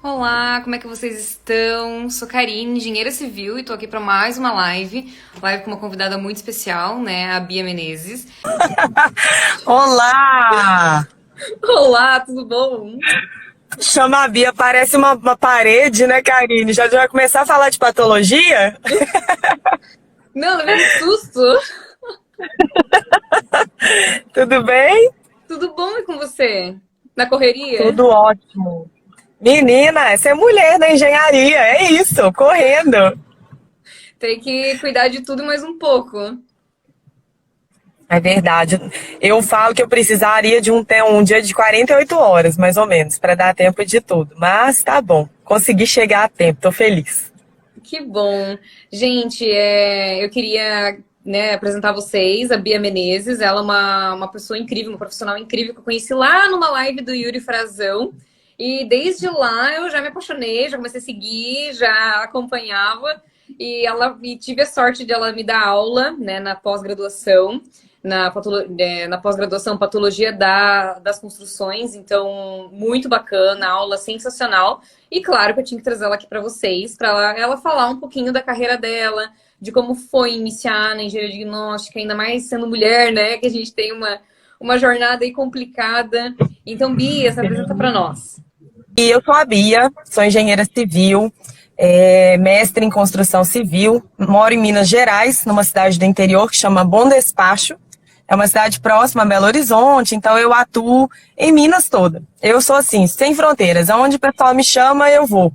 Olá, como é que vocês estão? Sou Karine, engenheira civil, e tô aqui para mais uma live com uma convidada muito especial, né, a Bia Menezes. Olá! Olá, tudo bom? Chama a Bia, parece uma parede, né, Karine? Já vai começar a falar de patologia? Não, levei um susto. Tudo bem? Tudo bom e com você? Na correria? Tudo ótimo. Menina, você é mulher da engenharia, é isso, correndo. Tem que cuidar de tudo mais um pouco. É verdade. Eu falo que eu precisaria de um dia de 48 horas, mais ou menos, para dar tempo de tudo. Mas tá bom, consegui chegar a tempo, tô feliz. Que bom. Gente, eu queria, né, apresentar vocês, a Bia Menezes. Ela é uma pessoa incrível, uma profissional incrível que eu conheci lá numa live do Yuri Frazão. E desde lá eu já me apaixonei, já comecei a seguir, já acompanhava. E tive a sorte de ela me dar aula, né, na pós-graduação, na pós-graduação Patologia das Construções. Então, muito bacana, aula sensacional. E claro que eu tinha que trazer ela aqui para vocês, para ela falar um pouquinho da carreira dela, de como foi iniciar na engenharia diagnóstica, ainda mais sendo mulher, né? Que a gente tem uma jornada aí complicada. Então, Bia, se apresenta para nós. E eu sou a Bia, sou engenheira civil, mestre em construção civil, moro em Minas Gerais, numa cidade do interior que chama Bom Despacho. É uma cidade próxima a Belo Horizonte, então eu atuo em Minas toda. Eu sou assim, sem fronteiras. Aonde o pessoal me chama, eu vou.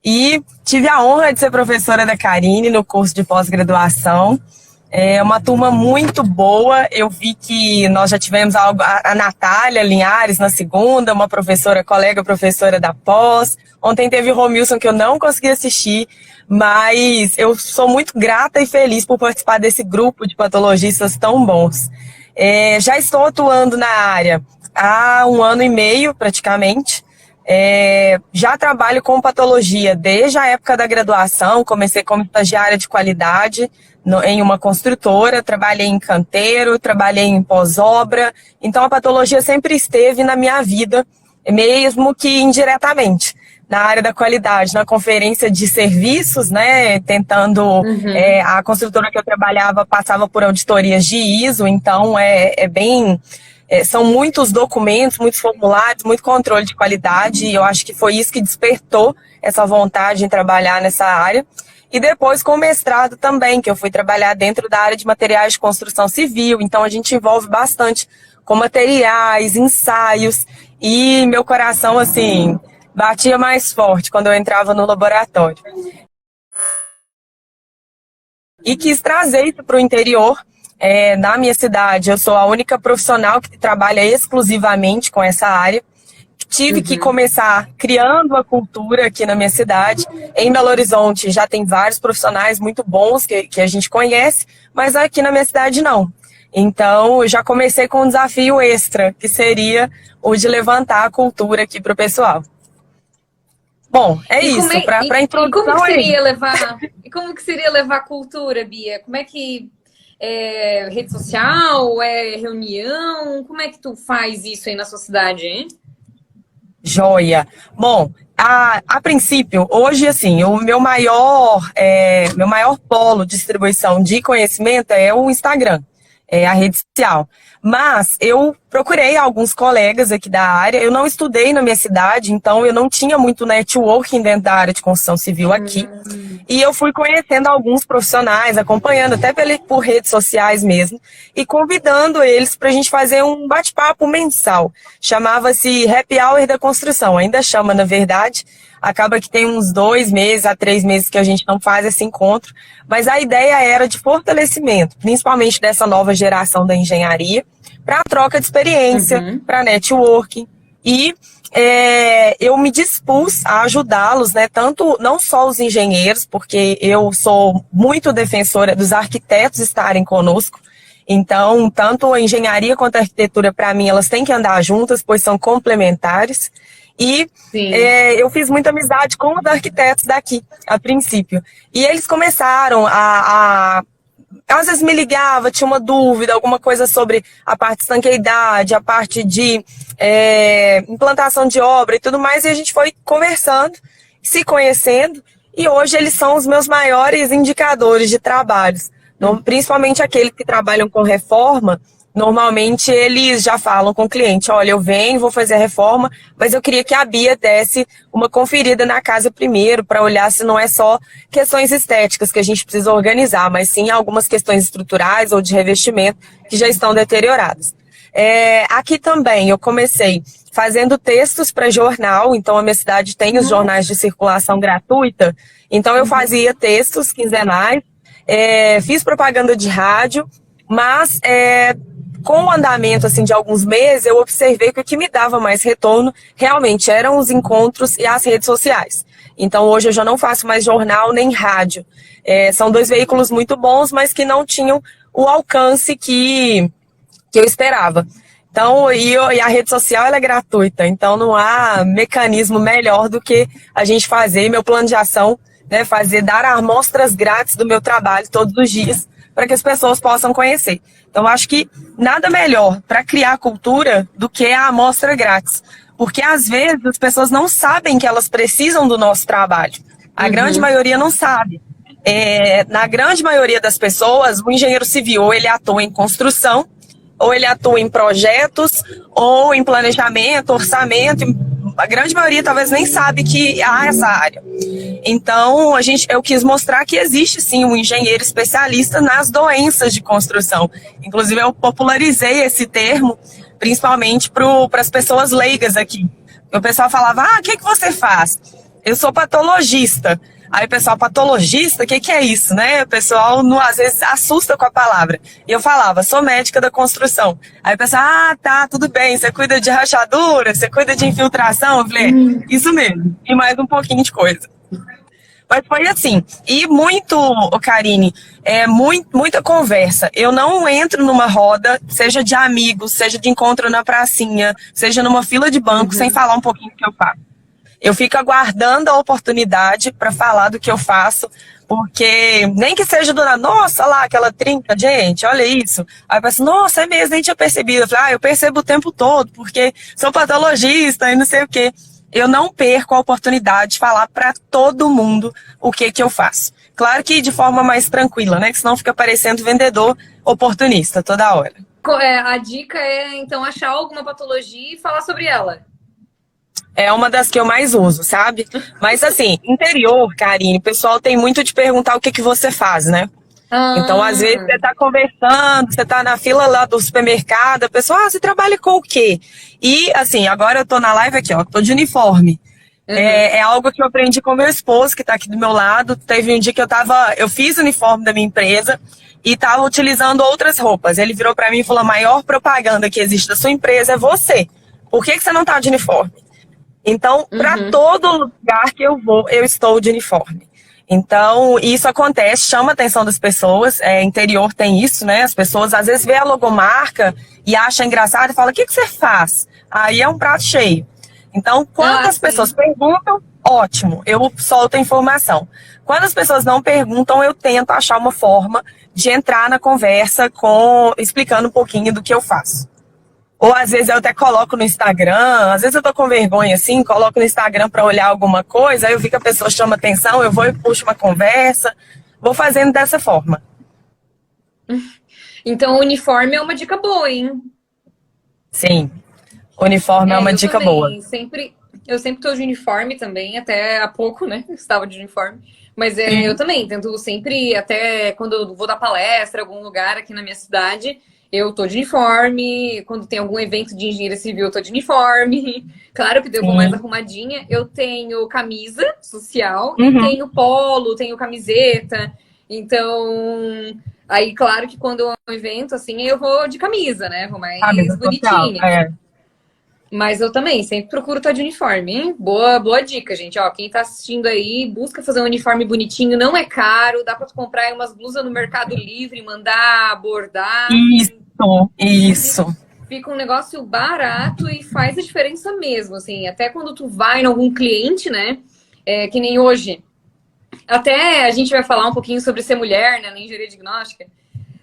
E tive a honra de ser professora da Karine no curso de pós-graduação. É uma turma muito boa. Eu vi que nós já tivemos a Natália Linhares na segunda, uma professora, colega professora da pós. Ontem teve o Romilson que eu não consegui assistir, mas eu sou muito grata e feliz por participar desse grupo de patologistas tão bons. Já estou atuando na área há um ano e meio, praticamente. Já trabalho com patologia desde a época da graduação, comecei como estagiária de qualidade em uma construtora, trabalhei em canteiro, trabalhei em pós-obra, então a patologia sempre esteve na minha vida, mesmo que indiretamente, na área da qualidade, na conferência de serviços, né, tentando, Uhum. a construtora que eu trabalhava passava por auditorias de ISO, então são muitos documentos, muitos formulários, muito controle de qualidade, e eu acho que foi isso que despertou essa vontade em trabalhar nessa área. E depois com o mestrado também, que eu fui trabalhar dentro da área de materiais de construção civil, então a gente envolve bastante com materiais, ensaios, e meu coração, assim, batia mais forte quando eu entrava no laboratório. E quis trazer isso para o interior. Na minha cidade, eu sou a única profissional que trabalha exclusivamente com essa área. Tive que Uhum. começar criando a cultura aqui na minha cidade. Em Belo Horizonte já tem vários profissionais muito bons que a gente conhece, mas aqui na minha cidade não. Então, eu já comecei com um desafio extra, que seria o de levantar a cultura aqui para o pessoal. Bom, é E como isso. é, Para e como que introdução é seria isso. levar, e como que seria levar a cultura, Bia? Como é que rede social, reunião? Como é que tu faz isso aí na sua cidade, hein? Joia. Bom, a princípio, hoje, assim, o meu maior polo de distribuição de conhecimento é o Instagram, é a rede social. Mas eu procurei alguns colegas aqui da área, eu não estudei na minha cidade, então eu não tinha muito networking dentro da área de construção civil aqui. E eu fui conhecendo alguns profissionais, acompanhando até por redes sociais mesmo, e convidando eles para a gente fazer um bate-papo mensal. Chamava-se Happy Hour da Construção, ainda chama, na verdade. Acaba que tem uns 2 meses a 3 meses que a gente não faz esse encontro, mas a ideia era de fortalecimento, principalmente dessa nova geração da engenharia, para troca de experiência, Uhum. para networking. E eu me dispus a ajudá-los, né? Tanto não só os engenheiros, porque eu sou muito defensora dos arquitetos estarem conosco. Então, tanto a engenharia quanto a arquitetura, para mim, elas têm que andar juntas, pois são complementares. E Sim. eu fiz muita amizade com os arquitetos daqui, a princípio. E eles começaram a às vezes me ligava, tinha uma dúvida, alguma coisa sobre a parte de estanqueidade, a parte de implantação de obra e tudo mais, e a gente foi conversando, se conhecendo, e hoje eles são os meus maiores indicadores de trabalhos. Principalmente aqueles que trabalham com reforma, normalmente eles já falam com o cliente, olha, eu venho, vou fazer a reforma, mas eu queria que a Bia desse uma conferida na casa primeiro, para olhar se não é só questões estéticas que a gente precisa organizar, mas sim algumas questões estruturais ou de revestimento que já estão deterioradas. Aqui também eu comecei fazendo textos para jornal, então a minha cidade tem os jornais de circulação gratuita, então eu fazia textos quinzenais, fiz propaganda de rádio, mas com o andamento assim, de alguns meses, eu observei que o que me dava mais retorno realmente eram os encontros e as redes sociais. Então hoje eu já não faço mais jornal nem rádio. São dois veículos muito bons, mas que não tinham o alcance que eu esperava. Então, e a rede social ela é gratuita, então não há mecanismo melhor do que a gente fazer meu plano de ação, né, dar amostras grátis do meu trabalho todos os dias, para que as pessoas possam conhecer. Então, acho que nada melhor para criar cultura do que a amostra grátis. Porque, às vezes, as pessoas não sabem que elas precisam do nosso trabalho. A grande maioria não sabe. Na grande maioria das pessoas, o engenheiro civil, ou ele atua em construção, ou ele atua em projetos, ou em planejamento, orçamento. A grande maioria talvez nem sabe que há essa área. Então, eu quis mostrar que existe sim um engenheiro especialista nas doenças de construção. Inclusive, eu popularizei esse termo, principalmente para as pessoas leigas aqui. O pessoal falava, o que você faz? Eu sou patologista. Aí o pessoal, patologista, o que é isso, né? O pessoal, às vezes, assusta com a palavra. E eu falava, sou médica da construção. Aí o pessoal, tá, tudo bem, você cuida de rachadura, você cuida de infiltração? Eu falei, isso mesmo, e mais um pouquinho de coisa. Mas foi assim, e muito, Karine, muita conversa. Eu não entro numa roda, seja de amigos, seja de encontro na pracinha, seja numa fila de banco, sem falar um pouquinho do que eu faço. Eu fico aguardando a oportunidade para falar do que eu faço, porque nem que seja do nada, nossa, lá, aquela trinca, gente, olha isso. Aí eu penso, nossa, é mesmo, nem tinha percebido. Eu falei, eu percebo o tempo todo, porque sou patologista e não sei o quê. Eu não perco a oportunidade de falar para todo mundo o que eu faço. Claro que de forma mais tranquila, né? Que senão fica parecendo vendedor oportunista toda hora. A dica é, então, achar alguma patologia e falar sobre ela. É uma das que eu mais uso, sabe? Mas assim, interior, Karine, o pessoal tem muito de perguntar o que você faz, né? Então, às vezes, você tá conversando, você tá na fila lá do supermercado, a pessoa, você trabalha com o quê? E, assim, agora eu tô na live aqui, ó, tô de uniforme. É algo que eu aprendi com meu esposo, que tá aqui do meu lado. Teve um dia que eu fiz o uniforme da minha empresa e tava utilizando outras roupas. Ele virou pra mim e falou, a maior propaganda que existe da sua empresa é você. Por que você não tá de uniforme? Então, para todo lugar que eu vou, eu estou de uniforme. Então, isso acontece, chama a atenção das pessoas. Interior tem isso, né? As pessoas às vezes vê a logomarca e acham engraçado e falam, o que você faz? Aí é um prato cheio. Então, quando as pessoas perguntam, ótimo, eu solto a informação. Quando as pessoas não perguntam, eu tento achar uma forma de entrar na conversa explicando um pouquinho do que eu faço. Ou às vezes eu até coloco no Instagram, às vezes eu tô com vergonha assim, coloco no Instagram para olhar alguma coisa, aí eu vi que a pessoa chama atenção, eu vou e puxo uma conversa, vou fazendo dessa forma. Então o uniforme é uma dica boa, hein? Sim, uniforme é uma dica boa. Eu sempre tô de uniforme também, até há pouco, né? Eu estava de uniforme. Mas eu também tento sempre, até quando eu vou dar palestra em algum lugar aqui na minha cidade, eu tô de uniforme. Quando tem algum evento de engenharia civil, eu tô de uniforme. Claro que eu vou mais arrumadinha. Eu tenho camisa social, e tenho polo, tenho camiseta. Então, aí claro que quando é um evento, assim, eu vou de camisa, né? Vou mais bonitinha. Mas eu também sempre procuro estar de uniforme, hein? Boa dica, gente. Ó, quem tá assistindo aí, busca fazer um uniforme bonitinho, não é caro, dá pra tu comprar aí umas blusas no Mercado Livre, mandar bordar. Isso. Fica um negócio barato e faz a diferença mesmo, assim. Até quando tu vai em algum cliente, né? Que nem hoje. Até a gente vai falar um pouquinho sobre ser mulher, né? Na engenharia diagnóstica.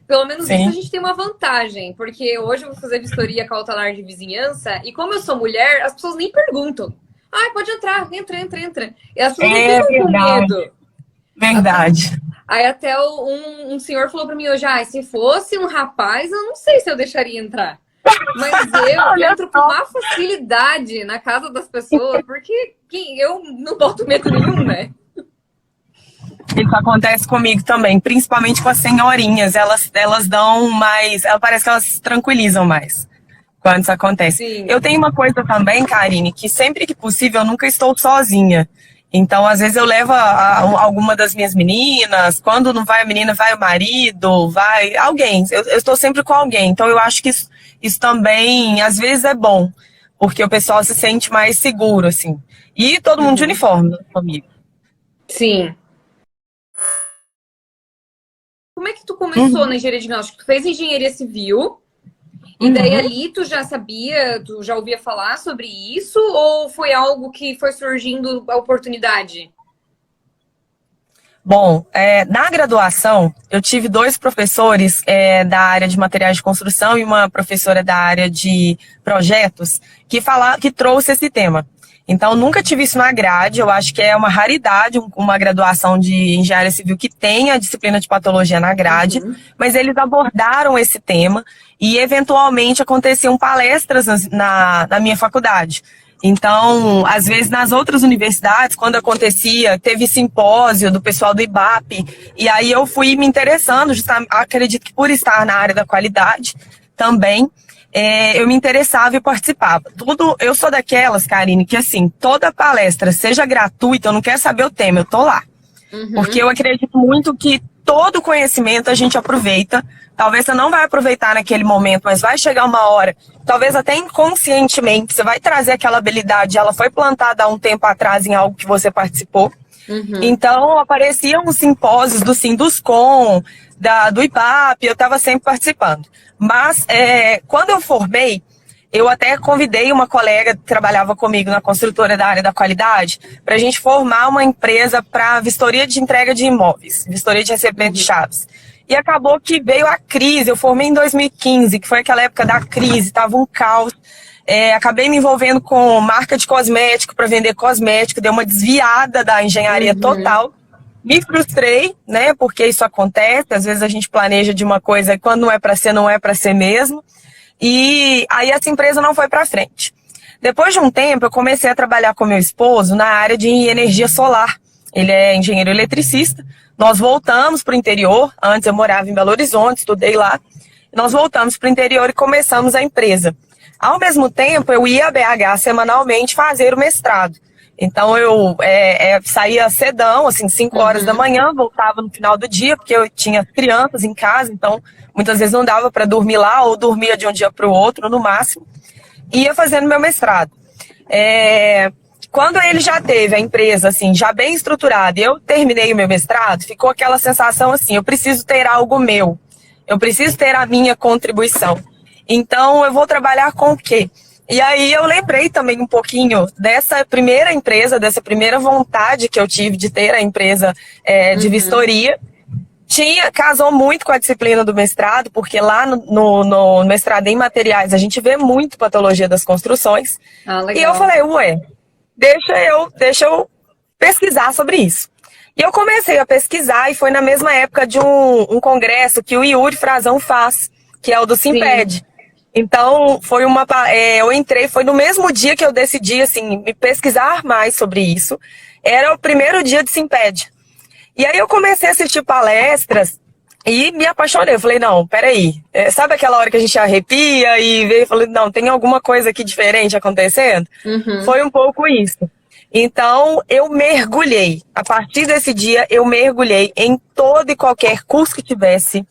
Pelo menos isso Sim. a gente tem uma vantagem, porque hoje eu vou fazer vistoria cautelar de vizinhança e como eu sou mulher, as pessoas nem perguntam. Ah, pode entrar, entra. E as pessoas não É ficam com verdade, medo. verdade. Aí até um senhor falou pra mim hoje, se fosse um rapaz, eu não sei se eu deixaria entrar. Mas eu Olha entro com só. uma facilidade na casa das pessoas, porque eu não boto medo nenhum, né? Isso acontece comigo também, principalmente com as senhorinhas. Elas dão mais. Parece que elas se tranquilizam mais quando isso acontece. Sim. Eu tenho uma coisa também, Karine, que sempre que possível eu nunca estou sozinha. Então, às vezes, eu levo alguma das minhas meninas. Quando não vai a menina, vai o marido, vai alguém. Eu estou sempre com alguém. Então, eu acho que isso também, às vezes, é bom, porque o pessoal se sente mais seguro, assim. E todo mundo de uniforme comigo. Sim. Como é que tu começou Uhum. na engenharia diagnóstica? Tu fez engenharia civil e daí ali tu já sabia, tu já ouvia falar sobre isso ou foi algo que foi surgindo a oportunidade? Bom, na graduação, eu tive dois professores da área de materiais de construção e uma professora da área de projetos que trouxe esse tema. Então, nunca tive isso na grade, eu acho que é uma raridade uma graduação de engenharia civil que tenha a disciplina de patologia na grade, mas eles abordaram esse tema e, eventualmente, aconteciam palestras na minha faculdade. Então, às vezes nas outras universidades, quando acontecia, teve simpósio do pessoal do IBAP, e aí eu fui me interessando, acredito que por estar na área da qualidade também, eu me interessava e participava. Eu sou daquelas, Karine, que assim, toda palestra, seja gratuita, eu não quero saber o tema, eu tô lá. Porque eu acredito muito que todo conhecimento a gente aproveita. Talvez você não vai aproveitar naquele momento, mas vai chegar uma hora, talvez até inconscientemente, você vai trazer aquela habilidade, ela foi plantada há um tempo atrás em algo que você participou. Então, apareciam os simpósios do Sinduscom, do IBAP, eu estava sempre participando. Mas, quando eu formei, eu até convidei uma colega que trabalhava comigo na construtora da área da qualidade para a gente formar uma empresa para vistoria de entrega de imóveis, vistoria de recebimento de chaves. E acabou que veio a crise, eu formei em 2015, que foi aquela época da crise, estava um caos. Acabei me envolvendo com marca de cosmético para vender cosmético, deu uma desviada da engenharia total. Me frustrei, né, porque isso acontece, às vezes a gente planeja de uma coisa e quando não é para ser, não é para ser mesmo. E aí essa empresa não foi para frente. Depois de um tempo, eu comecei a trabalhar com meu esposo na área de energia solar. Ele é engenheiro eletricista. Nós voltamos para o interior. Antes eu morava em Belo Horizonte, estudei lá. Nós voltamos para o interior e começamos a empresa. Ao mesmo tempo, eu ia a BH semanalmente fazer o mestrado. Então eu saía cedão, assim, 5 horas da manhã, voltava no final do dia, porque eu tinha crianças em casa, então muitas vezes não dava para dormir lá, ou dormia de um dia para o outro, no máximo. Ia fazendo meu mestrado. Quando ele já teve a empresa assim, já bem estruturada, e eu terminei o meu mestrado, ficou aquela sensação assim, eu preciso ter algo meu, eu preciso ter a minha contribuição. Então eu vou trabalhar com o quê? E aí eu lembrei também um pouquinho dessa primeira empresa, dessa primeira vontade que eu tive de ter a empresa de vistoria. Casou muito com a disciplina do mestrado, porque lá no mestrado em materiais a gente vê muito patologia das construções. Legal. E eu falei, deixa eu pesquisar sobre isso. E eu comecei a pesquisar e foi na mesma época de um congresso que o Yuri Frazão faz, que é o do Simped. Então, eu entrei, foi no mesmo dia que eu decidi, assim, me pesquisar mais sobre isso. Era o primeiro dia de Simped. E aí eu comecei a assistir palestras e me apaixonei. Eu falei, não, peraí. Sabe aquela hora que a gente arrepia e vê e falei, não, tem alguma coisa aqui diferente acontecendo? Foi um pouco isso. Então, eu mergulhei. A partir desse dia, eu mergulhei em todo e qualquer curso que tivesse,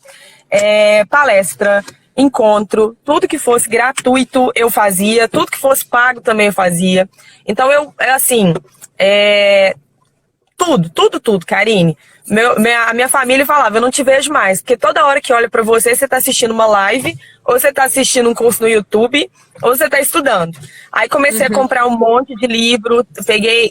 palestra, encontro, tudo que fosse gratuito eu fazia, tudo que fosse pago também eu fazia. Então, Tudo, tudo, tudo, Karine. A minha família falava, eu não te vejo mais, porque toda hora que olha pra você, você tá assistindo uma live, ou você tá assistindo um curso no YouTube, ou você tá estudando. Aí comecei a comprar um monte de livro,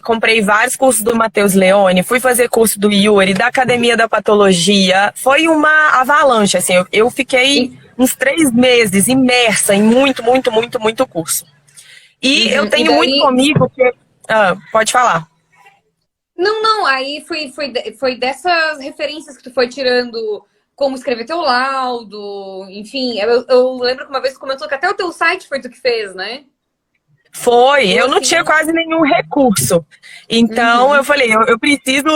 comprei vários cursos do Matheus Leone, fui fazer curso do Yuri, da Academia da Patologia. Foi uma avalanche, assim, eu fiquei uns 3 meses imersa em muito, muito, muito, muito curso. E eu tenho muito comigo que... pode falar. Não, aí foi dessas referências que tu foi tirando como escrever teu laudo, enfim. Eu lembro que uma vez tu comentou que até o teu site foi tu que fez, né? Foi, eu não tinha quase nenhum recurso. Então eu falei, eu preciso,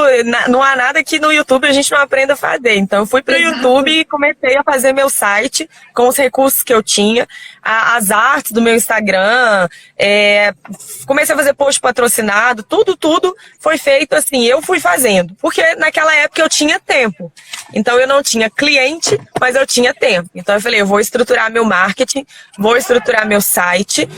não há nada que no YouTube a gente não aprenda a fazer. Então eu fui pro YouTube e comecei a fazer meu site com os recursos que eu tinha, as artes do meu Instagram, comecei a fazer post patrocinado, tudo foi feito assim, eu fui fazendo. Porque naquela época eu tinha tempo. Então eu não tinha cliente, mas eu tinha tempo. Então eu falei, eu vou estruturar meu marketing, vou estruturar meu site.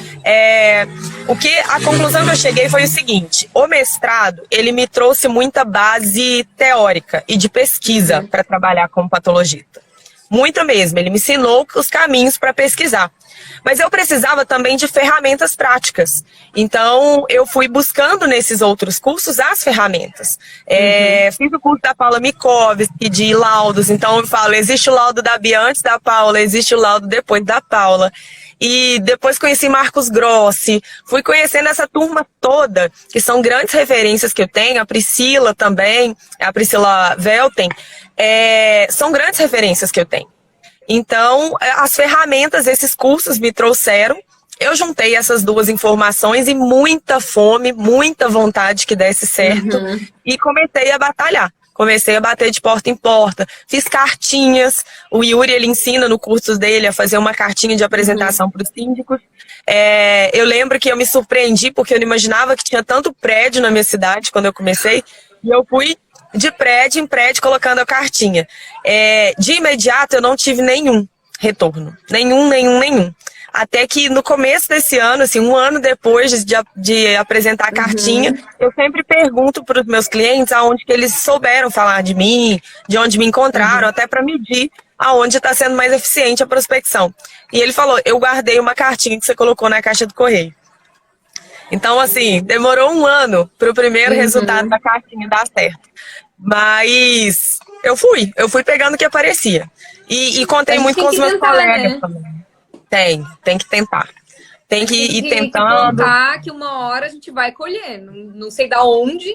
A conclusão que eu cheguei foi o seguinte: o mestrado, ele me trouxe muita base teórica e de pesquisa para trabalhar como patologista. Muita mesmo, ele me ensinou os caminhos para pesquisar. Mas eu precisava também de ferramentas práticas. Então, eu fui buscando nesses outros cursos as ferramentas. Fiz o curso da Paula Mikovski, de laudos. Então, eu falo, existe o laudo da Bia antes da Paula, existe o laudo depois da Paula. E depois conheci Marcos Grossi, fui conhecendo essa turma toda, que são grandes referências que eu tenho, a Priscila também, a Priscila Velten, são grandes referências que eu tenho. Então, as ferramentas, esses cursos me trouxeram, eu juntei essas duas informações e muita fome, muita vontade que desse certo, e comecei a batalhar. Comecei a bater de porta em porta, fiz cartinhas, o Yuri ele ensina no curso dele a fazer uma cartinha de apresentação para os síndicos. Eu lembro que eu me surpreendi porque eu não imaginava que tinha tanto prédio na minha cidade quando eu comecei, e eu fui de prédio em prédio colocando a cartinha. De imediato eu não tive nenhum retorno, nenhum. Até que no começo desse ano, assim, um ano depois de apresentar a cartinha, eu sempre pergunto para os meus clientes aonde que eles souberam falar de mim, de onde me encontraram, até para medir aonde está sendo mais eficiente a prospecção. E ele falou, eu guardei uma cartinha que você colocou na caixa do correio. Então, assim, demorou um ano para o primeiro resultado da cartinha dar certo. Mas eu fui pegando o que aparecia. E contei muito com os meus colegas também. Tem que tentar. Tem que ir tentando. Tem que contar que uma hora a gente vai colher. Não sei da onde,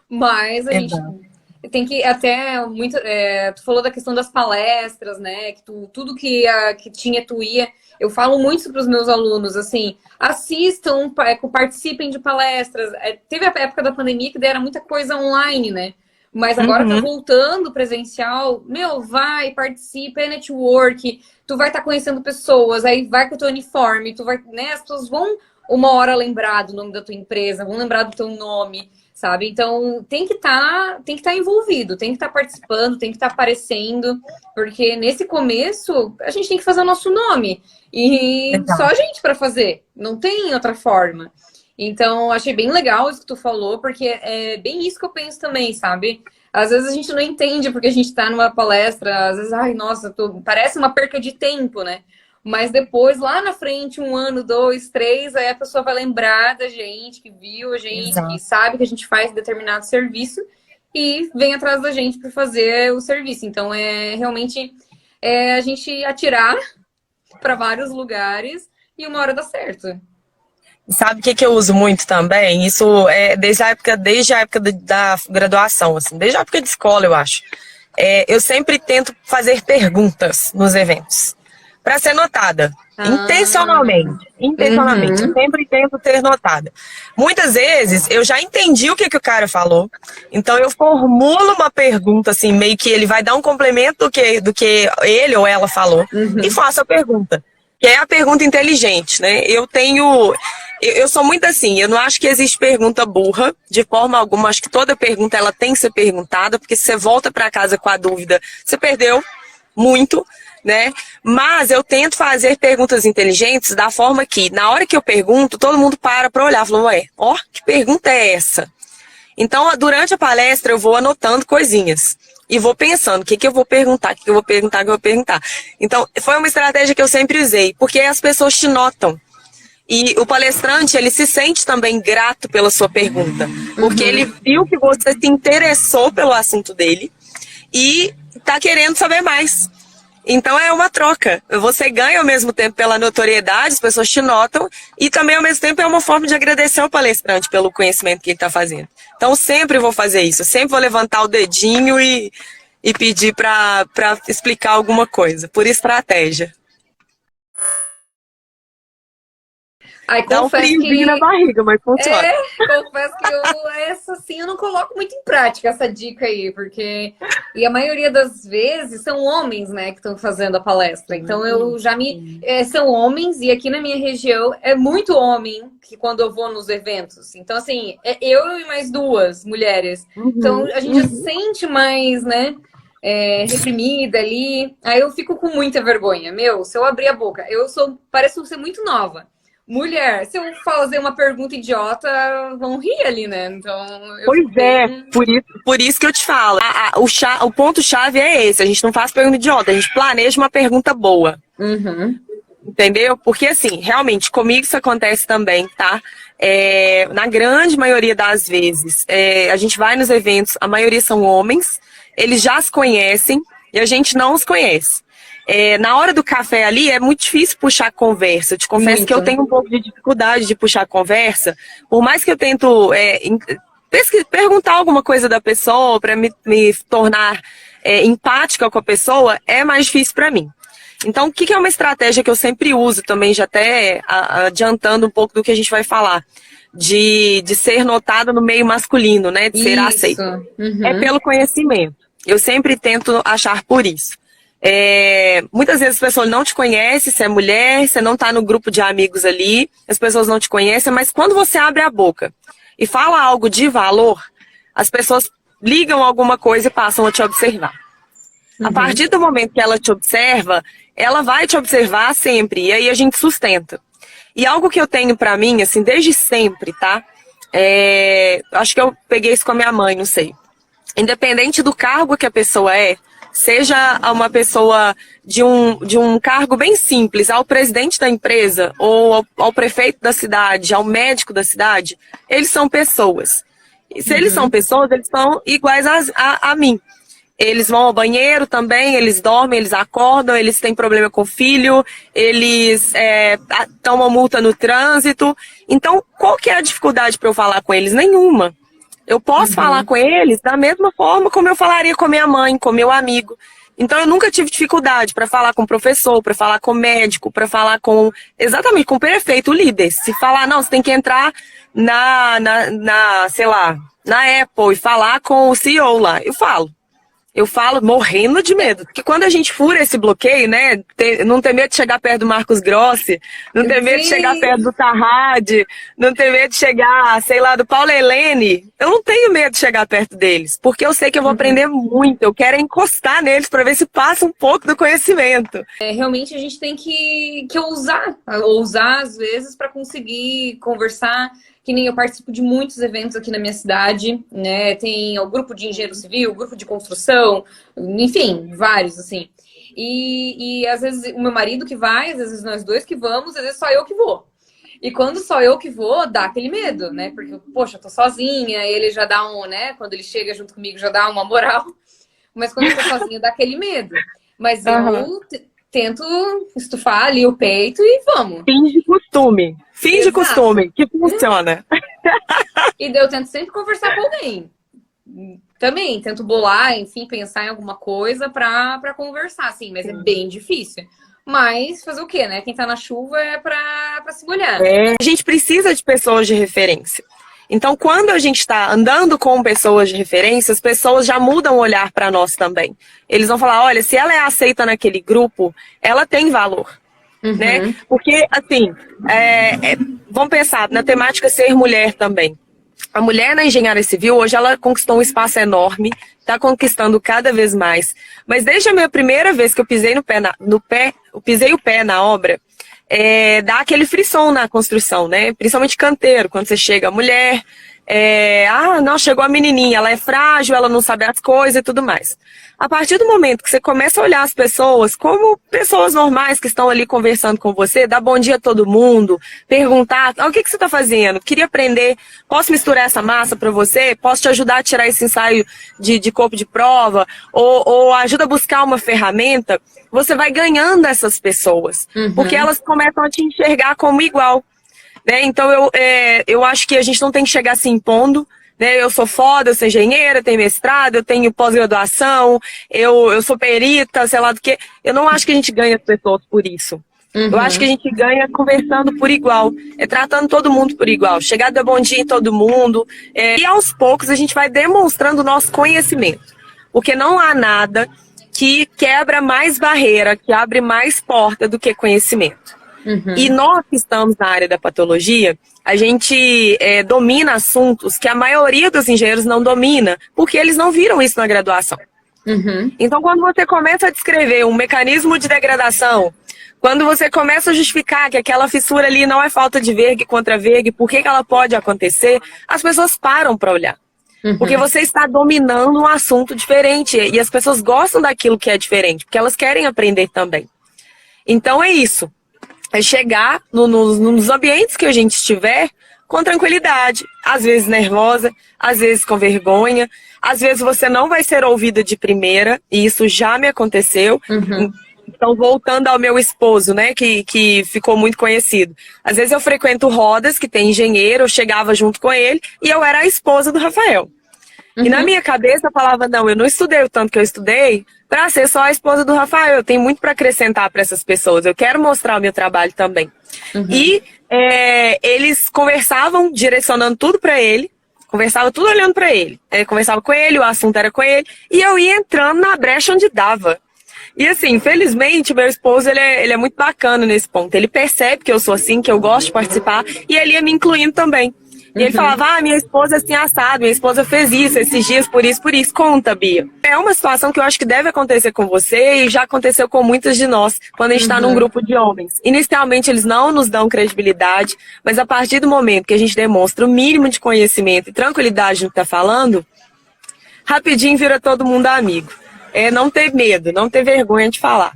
mas a gente tem que até muito. Tu falou da questão das palestras, né? Que tudo que tinha, tu ia. Eu falo muito para os meus alunos, assim, assistam, participem de palestras. Teve a época da pandemia que era muita coisa online, né? Mas agora tá voltando presencial. Vai, participa, é network. Tu vai estar conhecendo pessoas, aí vai com o teu uniforme, tu vai, né? As pessoas vão uma hora lembrar do nome da tua empresa, vão lembrar do teu nome, sabe? Então tem que estar envolvido, tem que estar participando, tem que estar aparecendo, porque nesse começo a gente tem que fazer o nosso nome e só a gente para fazer, não tem outra forma. Então, achei bem legal isso que tu falou, porque é bem isso que eu penso também, sabe? Às vezes a gente não entende porque a gente tá numa palestra, às vezes, parece uma perca de tempo, né? Mas depois, lá na frente, 1 ano, 2, 3, aí a pessoa vai lembrar da gente, que viu a gente, que sabe que a gente faz determinado serviço e vem atrás da gente para fazer o serviço. Então, realmente a gente atirar para vários lugares e uma hora dá certo. Sabe o que eu uso muito também? Isso é desde a época da graduação, assim, desde a época de escola, eu acho. Eu sempre tento fazer perguntas nos eventos, para ser notada, intencionalmente. Eu sempre tento ser notada. Muitas vezes, eu já entendi o que o cara falou, então eu formulo uma pergunta, assim, meio que ele vai dar um complemento do que ele ou ela falou, e faço a pergunta. Que é a pergunta inteligente, né? Eu sou muito assim, eu não acho que existe pergunta burra, de forma alguma, acho que toda pergunta ela tem que ser perguntada, porque se você volta para casa com a dúvida, você perdeu muito, né? Mas eu tento fazer perguntas inteligentes da forma que, na hora que eu pergunto, todo mundo para olhar, fala, ué, que pergunta é essa? Então, durante a palestra, eu vou anotando coisinhas. E vou pensando, o que eu vou perguntar, o que eu vou perguntar, o que eu vou perguntar. Então, foi uma estratégia que eu sempre usei, porque as pessoas te notam. E o palestrante, ele se sente também grato pela sua pergunta. Porque ele viu que você se interessou pelo assunto dele e está querendo saber mais. Então é uma troca. Você ganha ao mesmo tempo pela notoriedade, as pessoas te notam, e também ao mesmo tempo é uma forma de agradecer ao palestrante pelo conhecimento que ele está fazendo. Então sempre vou fazer isso, sempre vou levantar o dedinho e pedir para explicar alguma coisa, por estratégia. Ai, Dá um friozinho na barriga, mas funciona. Confesso que essa assim, eu não coloco muito em prática essa dica aí, porque a maioria das vezes são homens, né, que estão fazendo a palestra. Então eu já são homens, e aqui na minha região é muito homem que quando eu vou nos eventos. Então, assim, é eu e mais duas mulheres. Então a gente já se sente mais, né? Reprimida ali. Aí eu fico com muita vergonha. Meu, se eu abrir a boca, pareço ser muito nova. Mulher, se eu fazer uma pergunta idiota, vão rir ali, né? Então, por isso que eu te falo. O ponto-chave é esse. A gente não faz pergunta idiota, a gente planeja uma pergunta boa. Entendeu? Porque, assim, realmente, comigo isso acontece também, tá? Na grande maioria das vezes, a gente vai nos eventos, a maioria são homens, eles já se conhecem e a gente não os conhece. Na hora do café ali, é muito difícil puxar conversa. Eu te confesso que eu tenho um pouco de dificuldade de puxar conversa. Por mais que eu tento perguntar alguma coisa da pessoa para me tornar empática com a pessoa, é mais difícil para mim. Então, o que é uma estratégia que eu sempre uso também, já até adiantando um pouco do que a gente vai falar, de ser notada no meio masculino, né? De ser aceita. É pelo conhecimento. Eu sempre tento achar por isso. Muitas vezes as pessoas não te conhecem, você é mulher, você não está no grupo de amigos ali, as pessoas não te conhecem, mas quando você abre a boca e fala algo de valor, as pessoas ligam alguma coisa e passam a te observar. A partir do momento que ela te observa, ela vai te observar sempre, e aí a gente sustenta. E algo que eu tenho pra mim, assim, desde sempre, tá? Acho que eu peguei isso com a minha mãe, não sei. Independente do cargo que a pessoa seja uma pessoa de um cargo bem simples, ao presidente da empresa, ou ao prefeito da cidade, ao médico da cidade, eles são pessoas. E se eles são pessoas, eles são iguais a mim. Eles vão ao banheiro também, eles dormem, eles acordam, eles têm problema com o filho, eles tomam multa no trânsito. Então, qual que é a dificuldade para eu falar com eles? Nenhuma. Eu posso falar com eles da mesma forma como eu falaria com minha mãe, com meu amigo. Então, eu nunca tive dificuldade para falar com o professor, para falar com o médico, para falar exatamente com o prefeito, o líder. Se falar, não, você tem que entrar sei lá, na Apple e falar com o CEO lá. Eu falo morrendo de medo. Porque quando a gente fura esse bloqueio, né? Não tem medo de chegar perto do Marcos Grossi, não tem medo de chegar perto do Tarrade, não tem medo de chegar, sei lá, do Paulo Helene. Eu não tenho medo de chegar perto deles, porque eu sei que eu vou aprender muito. Eu quero encostar neles para ver se passa um pouco do conhecimento. Realmente a gente tem que ousar às vezes para conseguir conversar. Que nem eu participo de muitos eventos aqui na minha cidade, né? Tem o grupo de engenheiro civil, o grupo de construção, enfim, vários, assim. E às vezes o meu marido que vai, às vezes nós dois que vamos, às vezes só eu que vou. E quando só eu que vou, dá aquele medo, né? Porque, poxa, eu tô sozinha, ele já dá né? Quando ele chega junto comigo, já dá uma moral. Mas quando eu tô sozinha, dá aquele medo. Mas eu tento estufar ali o peito e vamos. Finge costume, que funciona. E daí eu tento sempre conversar com alguém. Também tento bolar, enfim, pensar em alguma coisa pra conversar, assim, mas é bem difícil. Mas fazer o quê, né? Quem tá na chuva é pra se molhar. A gente precisa de pessoas de referência. Então, quando a gente está andando com pessoas de referência, as pessoas já mudam o olhar para nós também. Eles vão falar, olha, se ela é aceita naquele grupo, ela tem valor. Né? Porque, assim, vamos pensar na temática ser mulher também. A mulher na engenharia civil, hoje ela conquistou um espaço enorme, está conquistando cada vez mais. Mas desde a minha primeira vez que eu pisei pisei o pé na obra, dá aquele frisson na construção, né? Principalmente canteiro, quando você chega, a mulher não, chegou a menininha, ela é frágil, ela não sabe as coisas e tudo mais. A partir do momento que você começa a olhar as pessoas como pessoas normais que estão ali conversando com você, dar bom dia a todo mundo, perguntar, o que você está fazendo? Queria aprender, posso misturar essa massa para você? Posso te ajudar a tirar esse ensaio de corpo de prova? Ou ajuda a buscar uma ferramenta? Você vai ganhando essas pessoas, porque elas começam a te enxergar como igual. Né? Então, eu acho que a gente não tem que chegar se impondo. Né? Eu sou foda, eu sou engenheira, eu tenho mestrado, eu tenho pós-graduação, eu sou perita, sei lá do que. Eu não acho que a gente ganha as pessoas por isso. Eu acho que a gente ganha conversando por igual, tratando todo mundo por igual. Chegar a dar bom dia em todo mundo. E aos poucos a gente vai demonstrando o nosso conhecimento. Porque não há nada que quebra mais barreira, que abre mais porta do que conhecimento. E nós que estamos na área da patologia, a gente domina assuntos que a maioria dos engenheiros não domina, porque eles não viram isso na graduação. Então, quando você começa a descrever um mecanismo de degradação, quando você começa a justificar que aquela fissura ali não é falta de vergue contra vergue, por que ela pode acontecer, as pessoas param para olhar. Porque você está dominando um assunto diferente, e as pessoas gostam daquilo que é diferente, porque elas querem aprender também. Então, é isso. É chegar nos ambientes que a gente estiver com tranquilidade, às vezes nervosa, às vezes com vergonha, às vezes você não vai ser ouvida de primeira, e isso já me aconteceu. Então, voltando ao meu esposo, né, que ficou muito conhecido. Às vezes eu frequento rodas que tem engenheiro, eu chegava junto com ele, e eu era a esposa do Rafael. E na minha cabeça eu falava, não, eu não estudei o tanto que eu estudei para ser só a esposa do Rafael. Eu tenho muito para acrescentar para essas pessoas. Eu quero mostrar o meu trabalho também. E eles conversavam, direcionando tudo para ele. Conversava tudo olhando para ele. Conversava com ele, o assunto era com ele. E eu ia entrando na brecha onde dava. E assim, felizmente, meu esposo, ele é muito bacana nesse ponto. Ele percebe que eu sou assim, que eu gosto de participar. E ele ia me incluindo também. E ele falava, minha esposa é assim assado, minha esposa fez isso, esses dias, por isso. Conta, Bia. É uma situação que eu acho que deve acontecer com você e já aconteceu com muitos de nós quando a gente está num grupo de homens. Inicialmente, eles não nos dão credibilidade, mas a partir do momento que a gente demonstra o mínimo de conhecimento e tranquilidade no que está falando, rapidinho vira todo mundo amigo. Não ter medo, não ter vergonha de falar.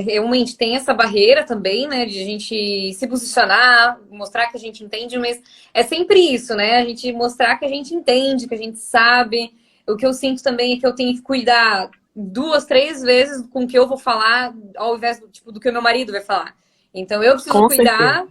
Realmente tem essa barreira também, né, de a gente se posicionar, mostrar que a gente entende, mas é sempre isso, né, a gente mostrar que a gente entende, que a gente sabe. O que eu sinto também é que eu tenho que cuidar 2, 3 vezes com o que eu vou falar, ao invés do que o meu marido vai falar. Então eu preciso cuidar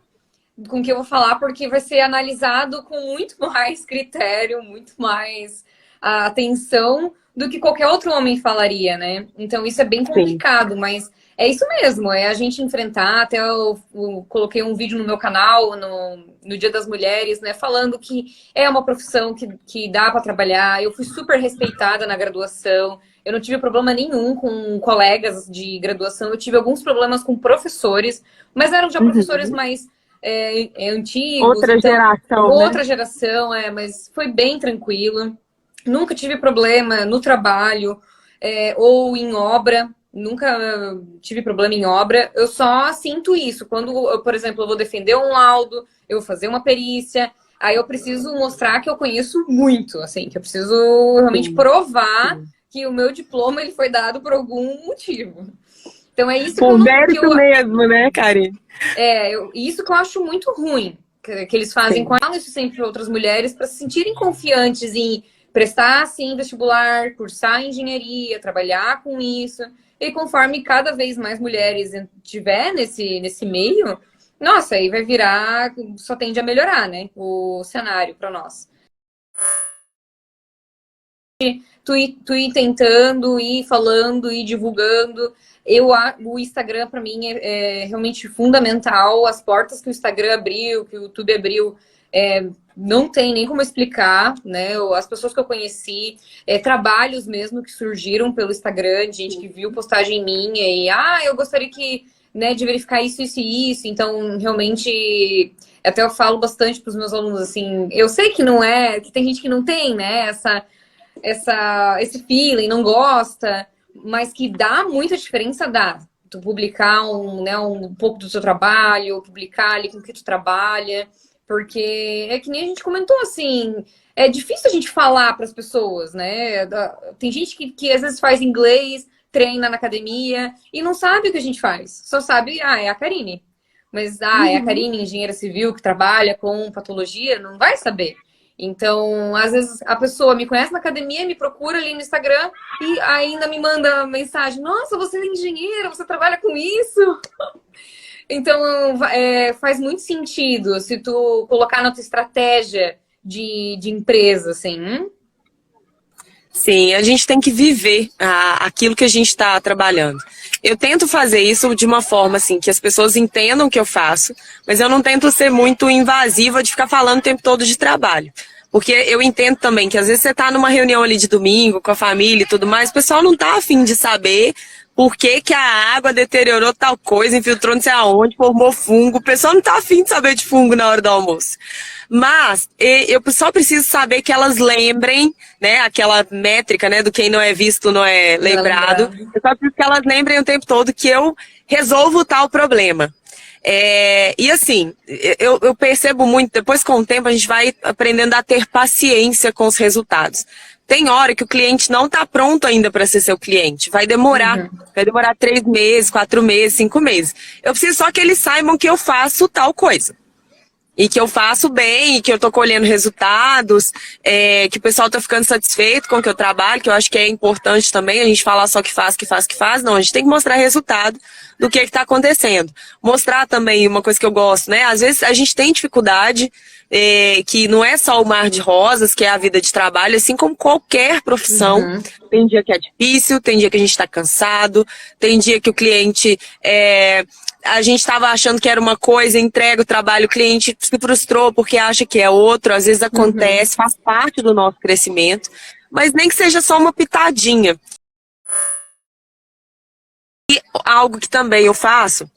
com o que eu vou falar, porque vai ser analisado com muito mais critério, muito mais atenção do que qualquer outro homem falaria, né? Então isso é bem complicado, mas é isso mesmo, é a gente enfrentar. Até eu coloquei um vídeo no meu canal no Dia das Mulheres, né, falando que é uma profissão que dá para trabalhar. Eu fui super respeitada na graduação, eu não tive problema nenhum com colegas de graduação, eu tive alguns problemas com professores, mas eram já professores mais antigos. Outra geração, outra geração, mas foi bem tranquilo. Nunca tive problema no trabalho ou em obra. Nunca tive problema em obra. Eu só sinto isso. Quando, por exemplo, eu vou defender um laudo, eu vou fazer uma perícia, aí eu preciso mostrar que eu conheço muito, assim, que eu preciso realmente provar que o meu diploma ele foi dado por algum motivo. Então é isso por mérito mesmo, né, Karine? Isso que eu acho muito ruim, que eles fazem com elas e sempre outras mulheres para se sentirem confiantes em prestar, sim, vestibular, cursar engenharia, trabalhar com isso. E conforme cada vez mais mulheres tiver nesse meio, nossa, aí vai virar, só tende a melhorar, né? O cenário para nós. Tu ir tentando, ir falando, ir divulgando. O Instagram, para mim, é realmente fundamental. As portas que o Instagram abriu, que o YouTube abriu, não tem nem como explicar, né? As pessoas que eu conheci, trabalhos mesmo que surgiram pelo Instagram, de gente que viu postagem minha e, eu gostaria de verificar isso, isso e isso. Então, realmente, até eu falo bastante para os meus alunos, assim, eu sei que não que tem gente que não tem, né, esse feeling, não gosta, mas que dá muita diferença, dá. Tu publicar um pouco do seu trabalho, publicar ali com que tu trabalha. Porque é que nem a gente comentou, assim, é difícil a gente falar para as pessoas, né? Tem gente que às vezes faz inglês, treina na academia e não sabe o que a gente faz. Só sabe, é a Karine. Mas, é a Karine, engenheira civil, que trabalha com patologia, não vai saber. Então, às vezes, a pessoa me conhece na academia, me procura ali no Instagram e ainda me manda mensagem. Nossa, você é engenheira, você trabalha com isso? Então, faz muito sentido se tu colocar na tua estratégia de empresa, assim. Sim, a gente tem que viver aquilo que a gente está trabalhando. Eu tento fazer isso de uma forma assim, que as pessoas entendam o que eu faço, mas eu não tento ser muito invasiva de ficar falando o tempo todo de trabalho. Porque eu entendo também que às vezes você está numa reunião ali de domingo com a família e tudo mais, o pessoal não está afim de saber por que que a água deteriorou tal coisa, infiltrou não sei aonde, formou fungo. O pessoal não está afim de saber de fungo na hora do almoço. Mas eu só preciso saber que elas lembrem, né, aquela métrica, né, do quem não é visto não é lembrado. Eu só preciso que elas lembrem o tempo todo que eu resolvo tal problema. E assim, eu percebo muito, depois com o tempo a gente vai aprendendo a ter paciência com os resultados. Tem hora que o cliente não está pronto ainda para ser seu cliente. Vai demorar. Vai demorar 3 meses, 4 meses, 5 meses. Eu preciso só que eles saibam que eu faço tal coisa. E que eu faço bem, e que eu tô colhendo resultados, que o pessoal tá ficando satisfeito com o que eu trabalho, que eu acho que é importante também a gente falar só que faz. Não, a gente tem que mostrar resultado do que tá acontecendo. Mostrar também uma coisa que eu gosto, né? Às vezes a gente tem dificuldade, que não é só o mar de rosas, que é a vida de trabalho, assim como qualquer profissão. Tem dia que é difícil, tem dia que a gente tá cansado, tem dia que o cliente a gente estava achando que era uma coisa, entrega o trabalho, o cliente se frustrou porque acha que é outro, às vezes acontece, faz parte do nosso crescimento, mas nem que seja só uma pitadinha. E algo que também eu faço,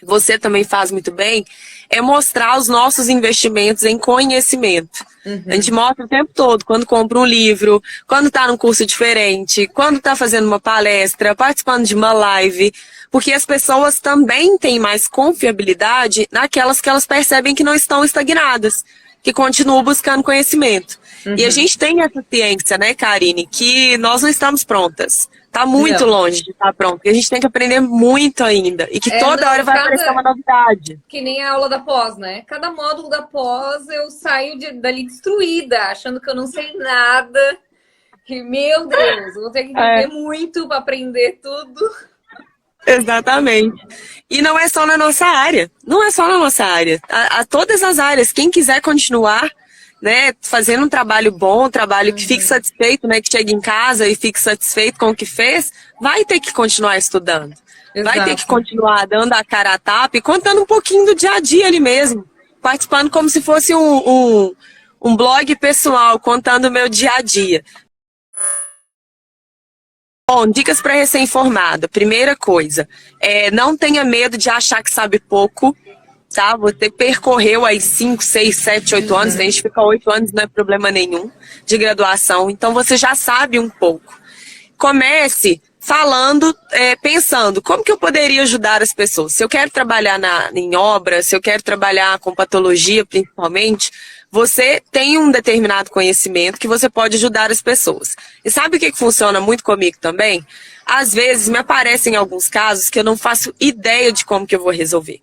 você também faz muito bem, é mostrar os nossos investimentos em conhecimento. A gente mostra o tempo todo, quando compra um livro, quando está num curso diferente, quando está fazendo uma palestra, participando de uma live, porque as pessoas também têm mais confiabilidade naquelas que elas percebem que não estão estagnadas, que continuam buscando conhecimento. E a gente tem essa ciência, né, Karine, que nós não estamos prontas. Tá muito longe de estar pronto. E a gente tem que aprender muito ainda. E que toda hora vai aparecer uma novidade. Que nem a aula da pós, né? Cada módulo da pós eu saio dali destruída, achando que eu não sei nada. Que, meu Deus, vou ter que viver muito para aprender tudo. Exatamente. E não é só na nossa área. Não é só na nossa área. A todas as áreas. Quem quiser continuar, né, fazendo um trabalho bom, um trabalho que fique satisfeito, né, que chegue em casa e fique satisfeito com o que fez, vai ter que continuar estudando. Exato. Vai ter que continuar dando a cara a tapa e contando um pouquinho do dia a dia ali mesmo. Participando como se fosse um blog pessoal, contando o meu dia a dia. Bom, dicas para recém-formada. Primeira coisa, não tenha medo de achar que sabe pouco. Tá? Você percorreu aí 5, 6, 7, 8 anos, a gente fica 8 anos, não é problema nenhum, de graduação, então você já sabe um pouco. Comece falando, pensando, como que eu poderia ajudar as pessoas? Se eu quero trabalhar em obra, se eu quero trabalhar com patologia principalmente, você tem um determinado conhecimento que você pode ajudar as pessoas. E sabe o que funciona muito comigo também? Às vezes me aparecem alguns casos que eu não faço ideia de como que eu vou resolver.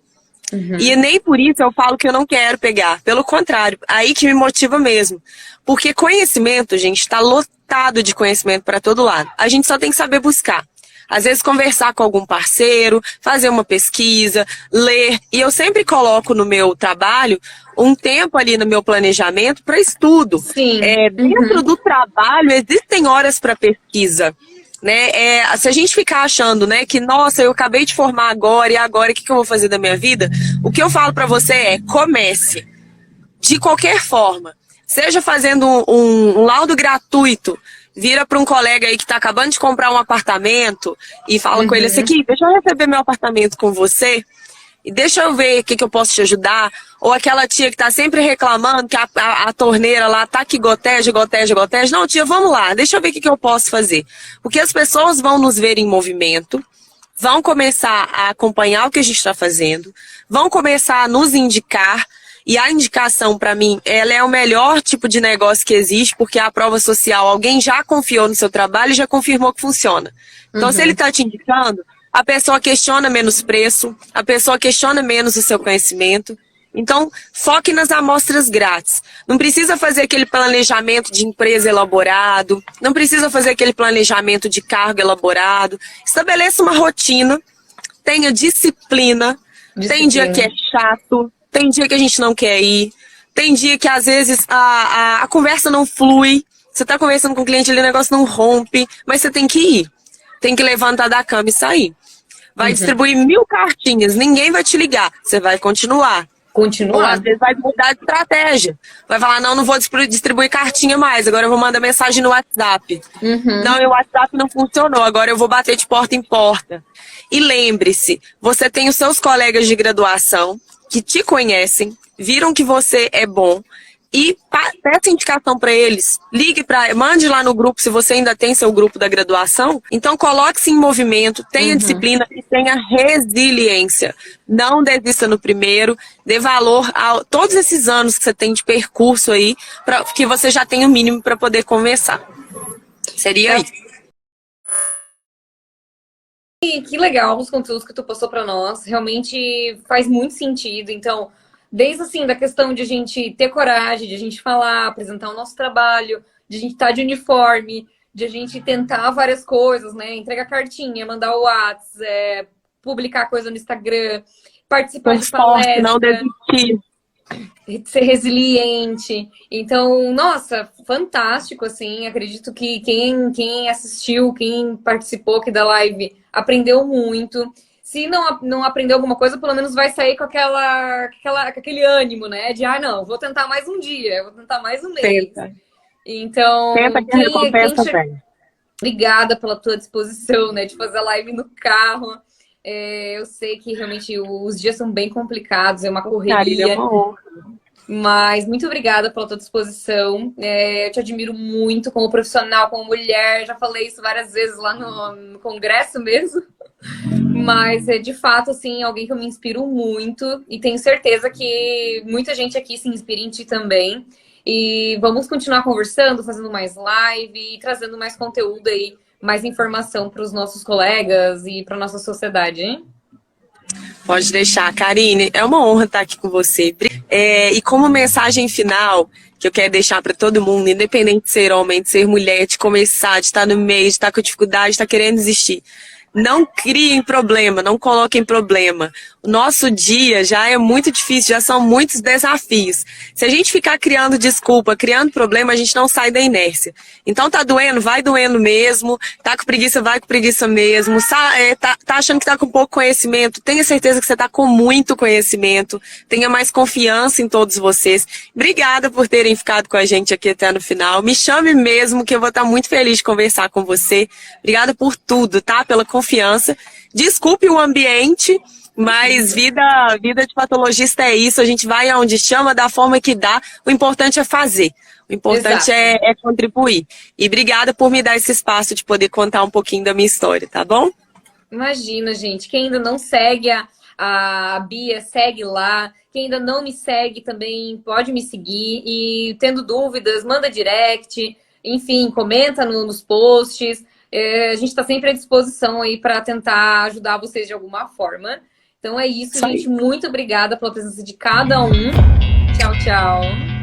E nem por isso eu falo que eu não quero pegar. Pelo contrário, aí que me motiva mesmo. Porque conhecimento, gente, está lotado de conhecimento para todo lado. A gente só tem que saber buscar. Às vezes conversar com algum parceiro, fazer uma pesquisa, ler. E eu sempre coloco no meu trabalho um tempo ali no meu planejamento para estudo. Sim. Dentro do trabalho existem horas para pesquisa. Né? Se a gente ficar achando, né, que nossa, eu acabei de formar agora e agora o que eu vou fazer da minha vida? O que eu falo para você comece de qualquer forma, seja fazendo um laudo gratuito, vira para um colega aí que está acabando de comprar um apartamento e fala com ele assim, aqui, deixa eu receber meu apartamento com você e deixa eu ver o que eu posso te ajudar. Ou aquela tia que tá sempre reclamando que a torneira lá tá que goteja. Não, tia, vamos lá, deixa eu ver o que eu posso fazer. Porque as pessoas vão nos ver em movimento, vão começar a acompanhar o que a gente está fazendo, vão começar a nos indicar. E a indicação, para mim, ela é o melhor tipo de negócio que existe, porque a prova social, alguém já confiou no seu trabalho e já confirmou que funciona. Então, se ele está te indicando, a pessoa questiona menos preço, a pessoa questiona menos o seu conhecimento. Então, foque nas amostras grátis. Não precisa fazer aquele planejamento de empresa elaborado, não precisa fazer aquele planejamento de cargo elaborado. Estabeleça uma rotina, tenha disciplina. Tem dia que é chato, tem dia que a gente não quer ir, tem dia que às vezes a conversa não flui, você está conversando com o cliente ali, o negócio não rompe, mas você tem que ir. Tem que levantar da cama e sair. Vai distribuir 1000 cartinhas, ninguém vai te ligar, você vai continuar. Ou às vezes vai mudar de estratégia. Vai falar, não vou distribuir cartinha mais, agora eu vou mandar mensagem no WhatsApp. Não, o WhatsApp não funcionou, agora eu vou bater de porta em porta. E lembre-se, você tem os seus colegas de graduação que te conhecem, viram que você é bom e peça indicação para eles. Mande lá no grupo, se você ainda tem seu grupo da graduação. Então coloque-se em movimento, tenha disciplina e tenha resiliência. Não desista no primeiro, dê valor a todos esses anos que você tem de percurso aí, que você já tem o mínimo para poder começar. Seria isso. Que legal os conteúdos que tu postou para nós. Realmente faz muito sentido. Então, desde assim, da questão de a gente ter coragem, de a gente falar, apresentar o nosso trabalho, de a gente estar de uniforme, de a gente tentar várias coisas, né? Entregar cartinha, mandar o WhatsApp, publicar coisa no Instagram, participar de palestra. Não desistir. Ser resiliente. Então, nossa, fantástico, assim. Acredito que quem assistiu, quem participou aqui da live, aprendeu muito. Se não aprendeu alguma coisa, pelo menos vai sair com aquele ânimo, né? De, não, vou tentar mais um dia, vou tentar mais um mês. Tenta. Então, obrigada pela tua disposição, né? De fazer a live no carro. Eu sei que realmente os dias são bem complicados, é uma correria. Mas muito obrigada pela tua disposição. Eu te admiro muito como profissional, como mulher. Já falei isso várias vezes lá no congresso mesmo. Mas é de fato assim, alguém que eu me inspiro muito. E tenho certeza que muita gente aqui se inspira em ti também. E vamos continuar conversando, fazendo mais live e trazendo mais conteúdo aí, mais informação para os nossos colegas e para a nossa sociedade, hein? Pode deixar, Karine. É uma honra estar aqui com você. E como mensagem final que eu quero deixar para todo mundo, independente de ser homem, de ser mulher, de começar, de estar no meio, de estar com dificuldade, de estar querendo desistir. Não criem problema, não coloquem problema. O nosso dia já é muito difícil, já são muitos desafios. Se a gente ficar criando desculpa, criando problema, a gente não sai da inércia. Então tá doendo, vai doendo mesmo. Tá com preguiça, vai com preguiça mesmo. Tá achando que tá com pouco conhecimento, tenha certeza que você tá com muito conhecimento. Tenha mais confiança em todos vocês. Obrigada por terem ficado com a gente aqui até no final. Me chame mesmo, que eu vou estar muito feliz de conversar com você. Obrigada por tudo, tá? Pela confiança. Desculpe o ambiente, mas vida de patologista é isso. A gente vai aonde chama, da forma que dá. O importante é fazer. O importante é contribuir. E obrigada por me dar esse espaço de poder contar um pouquinho da minha história, tá bom? Imagina, gente. Quem ainda não segue a Bia, segue lá. Quem ainda não me segue também pode me seguir. E tendo dúvidas, manda direct. Enfim, comenta nos posts. A gente está sempre à disposição aí para tentar ajudar vocês de alguma forma. Então é isso, gente. Muito obrigada pela presença de cada um. Tchau, tchau.